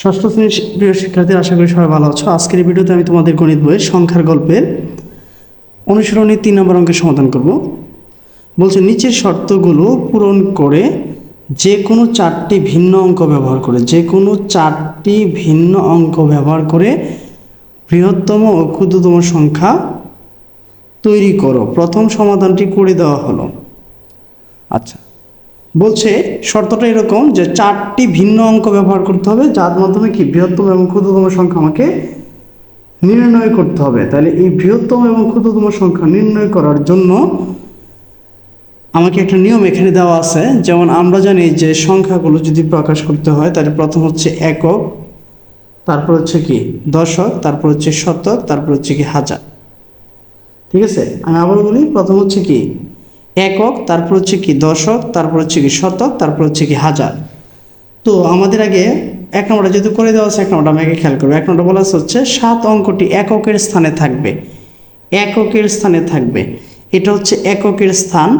ষষ্ঠ শ্রেণীর প্রিয় শিক্ষার্থী, আশা করি সবাই ভালো আছো। আজকের এই ভিডিওতে আমি তোমাদের গণিত বইয়ের সংখ্যার গল্পের অনুশীলনী 3 নম্বর অঙ্কের সমাধান করব। বলছে নিচের শর্তগুলো পূরণ করে যে কোনো চারটি ভিন্ন অঙ্ক ব্যবহার করে বৃহত্তম ও ক্ষুদ্রতম সংখ্যা তৈরি করো। প্রথম সমাধানটি করে দেওয়া হলো। আচ্ছা, বলছে শর্তটা এরকম যে চারটি ভিন্ন অঙ্ক ব্যবহার করতে হবে, যার মাধ্যমে কি বৃহত্তম এবং ক্ষুদ্রতম সংখ্যা আমাকে নির্ণয় করতে হবে। তাহলে এই বৃহত্তম এবং ক্ষুদ্রতম সংখ্যা নির্ণয় করার জন্য আমাকে একটা নিয়ম এখানে দেওয়া আছে। যেমন আমরা জানি যে সংখ্যাগুলো যদি প্রকাশ করতে হয় তাহলে প্রথম হচ্ছে একক, তারপর হচ্ছে কি দশক, তারপর হচ্ছে শতক, তারপর হচ্ছে কি হাজার। ঠিক আছে, আমি আবার বলি, প্রথম হচ্ছে কি একক, তারপর হচ্ছে কি দশক, তারপর হচ্ছে কি শতক, তারপর হচ্ছে কি হাজার। তো আমাদের আগে এক নম্বরটা যেহেতু করে দেওয়া আছে, এক নম্বরটা আমি আগে খেয়াল করবো। এক নম্বরটা বলা হচ্ছে 7 অঙ্কটি এককের স্থানে থাকবে। এককের স্থানে থাকবে, এটা হচ্ছে এককের স্থান,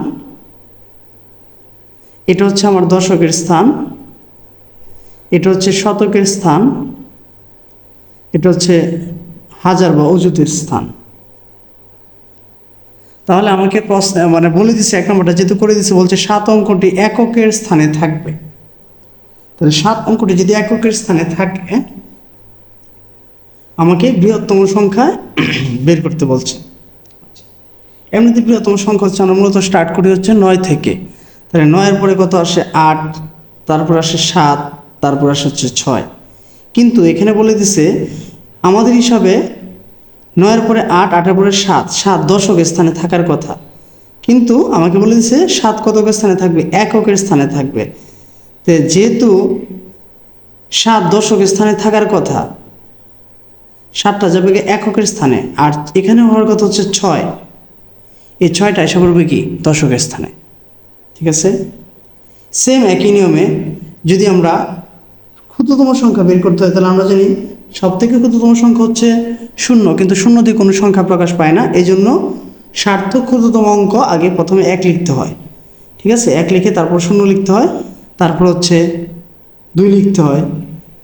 এটা হচ্ছে আমার দশকের স্থান, এটা হচ্ছে শতকের স্থান, এটা হচ্ছে হাজার বা অযুতের স্থান। তাহলে আমাকে মানে বলে দিচ্ছে, এক নম্বরটা যেহেতু করে দিচ্ছে, বলছে 7 অঙ্কটি এককের স্থানে থাকবে। তাহলে 7 অঙ্কটি যদি এককের স্থানে থাকে, আমাকে বৃহত্তম সংখ্যা বের করতে বলছে। এমনিতে বৃহত্তম সংখ্যা হচ্ছে আমরা মূলত স্টার্ট করি হচ্ছে 9 থেকে। তাহলে 9-এর পরে কত আসে 8, তারপর আসে 7, তারপর আসে হচ্ছে 6। কিন্তু এখানে বলে দিছে আমাদের হিসাবে 9-এর পরে 8, 8-এর পরে 7, 7 দশকের স্থানে থাকার কথা। কিন্তু আমাকে বলে দিছে 7 কতকের স্থানে থাকবে, এককের স্থানে থাকবে। তো যেহেতু 7 দশকের স্থানে থাকার কথা, 7টা যাবে এককের স্থানে, আর এখানে হওয়ার কথা হচ্ছে 6। এই 6টা এসে পড়বে কি দশকের স্থানে। ঠিক আছে, সেম একই নিয়মে যদি আমরা ক্ষুদ্রতম সংখ্যা বের করতে হয়, তাহলে আমরা জানি সব থেকে ক্ষুদ্রতম সংখ্যা হচ্ছে 0, কিন্তু 0 দিয়ে কোনো সংখ্যা প্রকাশ পায় না। এই জন্য সার্থক ক্ষুদ্রতম অঙ্ক আগে প্রথমে 1 লিখতে হয়। ঠিক আছে, 1 লিখে তারপর 0 লিখতে হয়, তারপর হচ্ছে 2 লিখতে হয়,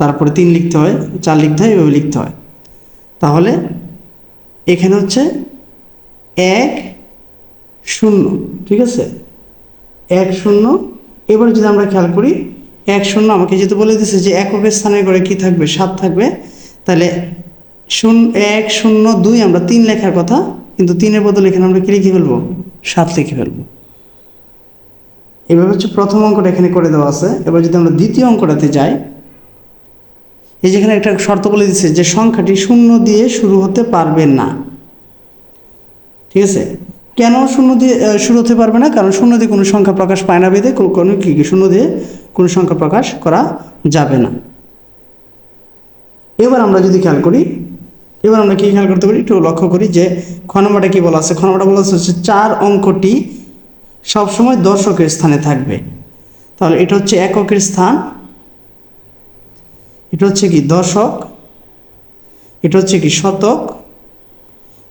তারপরে 3 লিখতে হয়, 4 লিখতে হয়, এভাবে লিখতে হয়। তাহলে এখানে হচ্ছে 1 0। ঠিক আছে, 1 0। এবার যদি আমরা খেয়াল করি 1 0 আমাকে যেহেতু বলে দিচ্ছে যে এককের স্থানের ঘরে কি থাকবে, 7 থাকবে। তাহলে 1 0 2 আমরা 3 লেখার কথা, কিন্তু 3-এর বদলে এখানে আমরা কি লিখে ফেলবো, 7 লিখে ফেলবো। এভাবে হচ্ছে প্রথম অঙ্কটা এখানে করে দেওয়া আছে। এবার যদি আমরা দ্বিতীয় অঙ্কটাতে যাই, এই যেখানে একটা শর্ত বলে দিচ্ছে যে সংখ্যাটি 0 দিয়ে শুরু হতে পারবে না। ঠিক আছে, কেন 0 দিয়ে শুরু হতে পারবে না? কারণ 0 দিয়ে কোনো সংখ্যা প্রকাশ পায় না, বেদে কোনো কি 0 দিয়ে কোনো সংখ্যা প্রকাশ করা যাবে না। এবার আমরা যদি খেয়াল করি, এবার আমরা কি খেয়াল করতে পারি, একটু লক্ষ্য করি যে খ নম্বরটা কি বলা আছে। খ নম্বরটা বলা হচ্ছে 4 অঙ্কটি সবসময় দশকের স্থানে থাকবে। তাহলে এটা হচ্ছে এককের স্থান, এটা হচ্ছে কি দশক, এটা হচ্ছে কি শতক,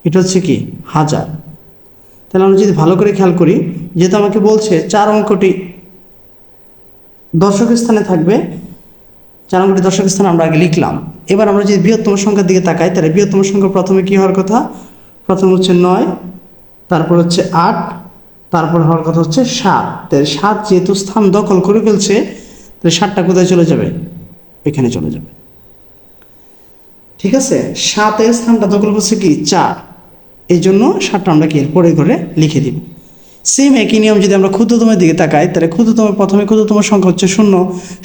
এটা হচ্ছে কি হাজার। তাহলে আমরা যদি ভালো করে খেয়াল করি, যেহেতু আমাকে বলছে 4 অঙ্কটি দশকের স্থানে থাকবে, 4 অঙ্কটি দশকের স্থানে আমরা আগে লিখলাম। এবার আমরা যদি বৃহত্তম সংখ্যার দিকে তাকাই, তাহলে বৃহত্তম সংখ্যা প্রথমে কি হওয়ার কথা, প্রথম হচ্ছে 9, তারপর হচ্ছে 8, তারপর হওয়ার কথা হচ্ছে 7। তাহলে 7 যেহেতু স্থান দখল করে ফেলছে, তাহলে 7টা কোথায় চলে যাবে, এখানে চলে যাবে। ঠিক আছে, 7-এর স্থানটা দখল করছে কি 4, এই জন্য 7টা আমরা কি পরে করে লিখে দিব। সেম একই নিয়ম যদি আমরা ক্ষুদ্রতমের দিকে তাকাই, তাহলে প্রথমে ক্ষুদ্রতম সংখ্যা হচ্ছে 0,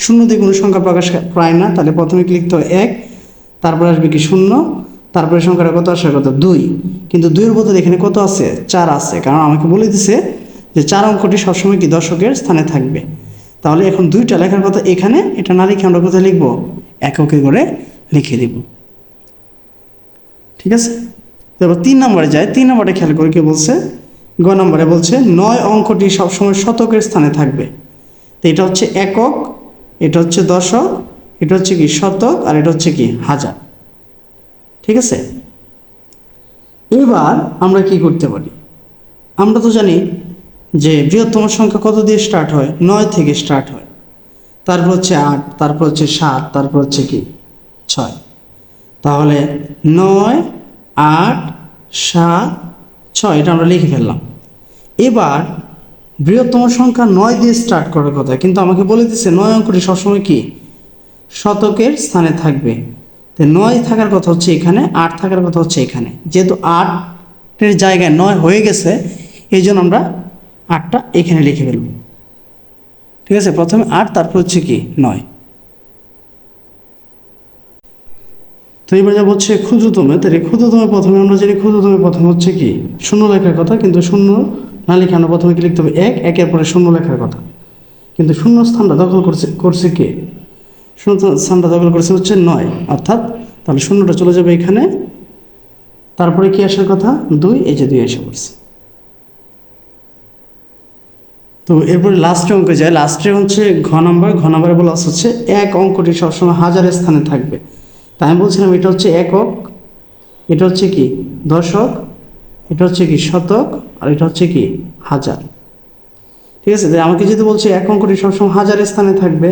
0 দিয়ে কোনো সংখ্যা প্রকাশ পায় না। তাহলে প্রথমে কি লিখতে হয় 1, তারপরে আসবে কি 0, তারপরে সংখ্যাটা কত আসার কথা 2, কিন্তু 2-এর বদলে এখানে কত আছে, 4 আছে। কারণ আমাকে বলে দিছে যে 4 অঙ্কটি সবসময় কি দশকের স্থানে থাকবে। তাহলে এখন 2টা লেখার কথা এখানে, এটা না লিখে আমরা কোথায় লিখবো, এককে করে লিখে দিব। ঠিক আছে, তারপর 3 নম্বরে যায়। 3 নম্বরে খেয়াল করে কি বলছে, গ নম্বরে বলছে 9 অঙ্কটি সবসময় শতকের স্থানে থাকবে। তো এটা হচ্ছে একক, এটা হচ্ছে দশক, এটা হচ্ছে কি শতক, আর এটা হচ্ছে কি হাজার। ঠিক আছে, এবার আমরা কি করতে পারি, আমরা তো জানি যে বৃহত্তম সংখ্যা কত দিয়ে স্টার্ট হয়, 9 থেকে স্টার্ট হয়, তারপর হচ্ছে 8, তারপর হচ্ছে 7, তারপর হচ্ছে কি 6। তাহলে 9, 8, 7, 6 এটা আমরা লিখে ফেললাম। এবার বৃহত্তম সংখ্যা 9 দিয়ে স্টার্ট করার কথা, কিন্তু আমাকে বলে দিচ্ছে 9 অঙ্কটি সবসময় কি শতকের স্থানে থাকবে। তো 9 থাকার কথা হচ্ছে এখানে, 8 থাকার কথা হচ্ছে এখানে। যেহেতু 8-এর জায়গায় 9 হয়ে গেছে, এই জন্য আমরা 8টা এখানে লিখে ফেলব। ঠিক আছে, প্রথমে 8, তারপর হচ্ছে কি 9। তো এবার যা বলছে ক্ষুদ্রতমে, তাহলে ক্ষুদ্রতমে প্রথমে আমরা জানি ক্ষুদ্রতমে প্রথমে হচ্ছে কি শূন্য লেখার কথা, কিন্তু শূন্য না লিখে আমরা প্রথমে কি লিখতে হবে 1, একের পরে শূন্য লেখার কথা। কিন্তু শূন্য স্থানটা দখল করছে কে? শূন্য স্থানটা দখল করছে হচ্ছে 9, অর্থাৎ তাহলে শূন্যটা চলে যাবে এখানে, তারপরে কি আসার কথা 2, এই যে 2 এসে পড়ছে। তো এরপরে লাস্টে অঙ্কে যায়, লাস্টে হচ্ছে ঘ নাম্বারে বলা হচ্ছে এক অঙ্কটি সবসময় হাজারের স্থানে থাকবে। তাই আমি বলছিলাম এটা হচ্ছে একক, এটা হচ্ছে কি দশক, এটা হচ্ছে কি শতক, আর এটা হচ্ছে কি হাজার। ঠিক আছে, তাই আমাকে যেহেতু বলছে এক অঙ্কটি সবসময় হাজারের স্থানে থাকবে,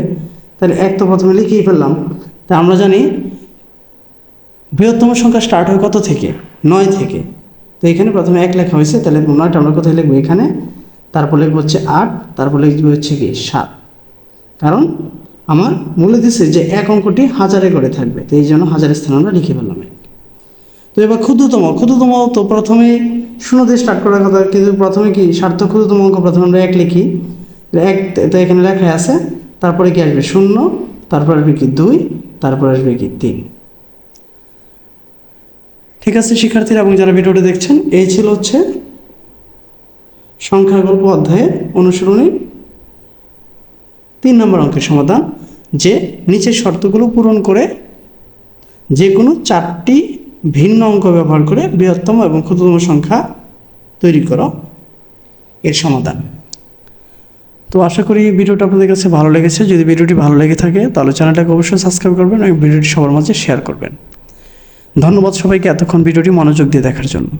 তাহলে এক তো প্রথমে লিখেই ফেললাম। তা আমরা জানি বৃহত্তম সংখ্যা স্টার্ট হয় কত থেকে? 9 থেকে। তো এখানে প্রথমে 1 লেখা হয়েছে, তাহলে 9টা আমরা কোথায় লিখবো? এখানে। তারপর লিখবো হচ্ছে 8, তারপর লিখবো হচ্ছে কি 7, কারণ আমার বলে দিচ্ছে যে এক অঙ্কটি হাজারে করে থাকবে, তো এই জন্য হাজারের স্থানে আমরা লিখে ফেললাম। তো এবার ক্ষুদ্রতম তো প্রথমে শূন্য দিয়ে স্টার্ট করার কথা, কিন্তু প্রথমে কি সার্থক ক্ষুদ্রতম অঙ্ক প্রথমে আমরা 1 লিখি, 1 তো এখানে লেখাই আছে, তারপরে কি আসবে 0, তারপর আসবে কি 2, তারপর আসবে কি 3। ঠিক আছে শিক্ষার্থীরা এবং যারা ভিডিওটি দেখছেন, এই ছিল হচ্ছে সংখ্যার গল্প অধ্যায়ের অনুসরণী 3 নম্বর অঙ্কের সমাধান, যে নিচের শর্তগুলো পূরণ করে যে কোনো 4টি ভিন্ন অঙ্ক ব্যবহার করে বৃহত্তম এবং ক্ষুদ্রতম সংখ্যা তৈরি করো, এর সমাধান। তো আশা করি ভিডিওটা আপনাদের কাছে ভালো লেগেছে। যদি ভিডিওটি ভালো লেগে থাকে তাহলে চ্যানেলটাকে অবশ্যই সাবস্ক্রাইব করবেন এবং ভিডিওটি সবার মাঝে শেয়ার করবেন। ধন্যবাদ সবাইকে এতক্ষণ ভিডিওটি মনোযোগ দিয়ে দেখার জন্য।